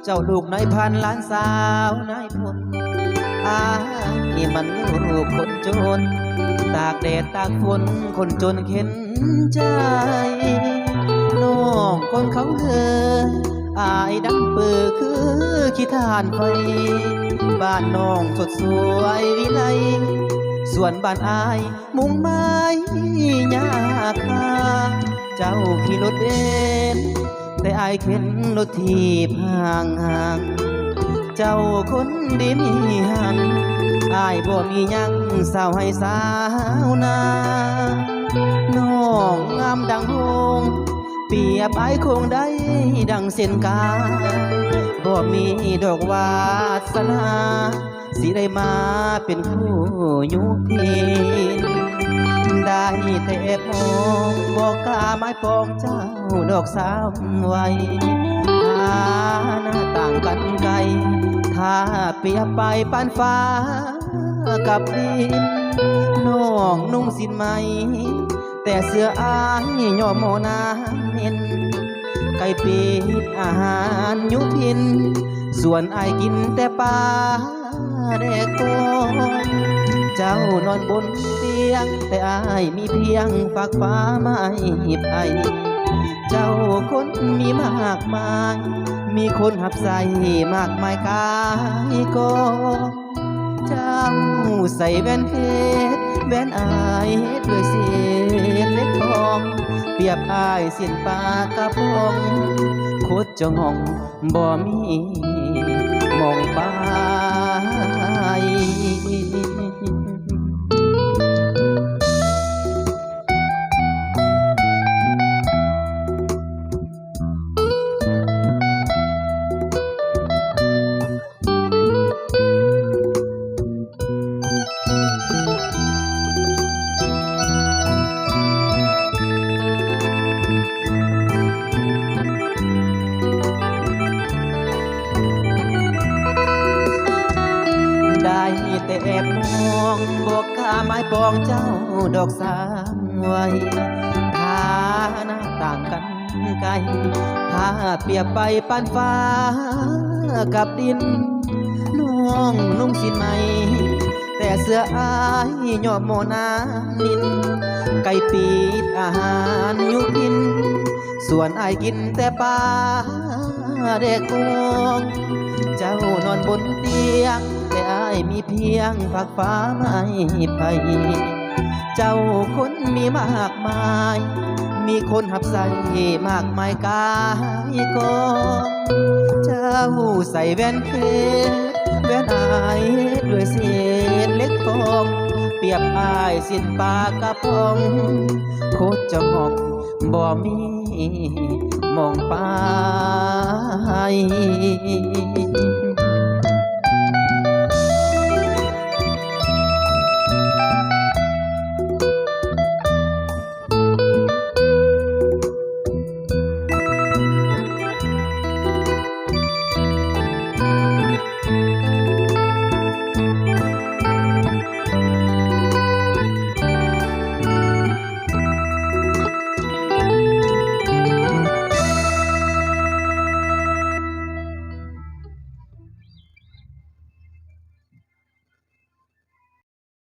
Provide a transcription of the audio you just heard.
เจ้าลูกนายพันล้านสาวนายพลนี่มันลูกคนจนตากแดดตากฝนคนจนเข็นใจน้องคนเขาเธออายดังเปือคือขี้ทานไฟบ้านน้องสดสวยวิไลส่วนบ้านอายมุงไม้ยาคาเจ้าขี่รถเบนซ์แต่อายเข็นรถทีบห่างเจ้าคนดีมีหันอายบ่มียังสาวให้สาวนาน้องงามดังหงเปรียบอายคงได้ดังเส้นกาบ่มีดอกวาสนาสิได้มาเป็นคู่อยู่พินได้แต่พองบอกกล้าไม้ปองเจ้าดอกสาวไว้หาหน้าต่างกันไกลถ้าเปรียบไปปานฟ้ากับดินน้องนุ่งสินไหมแต่เสื้ออายย่อมโมนาเน้นไก่ปีดอาหารยุพินส่วนอายกินแต่ปลาแดกโกเจ้านอนบนเตียงแต่อายมีเพียงฝากฟ้าไม่ไปเจ้าคนมีมากมายมีคนหับใส่มากมายกายก็เจ้าใส่แว่นเพชรแว่นอายด้วยเศษเล็กทองเปรียบอายสิ้นปากกระพงโคตรจองบ่มีมองไปได้แต่แอบมองบอกกล้าไม้ปองเจ้าดอกสามไว้ถ้าหน้าต่างกันไกลถ้าเปรียบไปปานฟ้ากับดินน้องนุ่งสินไหมแต่เสื้ออายย่อมโมนานินไก่ปีดอาหารยุพินส่วนอายกินแต่ปลาเด็กกงเจ้านอนบนเตียงแต่อายมีเพียงฝากฟ้าไม่ไปเจ้าคนมีมากมายมีคนหับใส่มากมายกายกองเจ้าใส่แว่นเพชรแว่นอายด้วยเศษเล็กทองเปรียบอายสิ้นปากกระพงโคตรจะมองบ่มีมองไป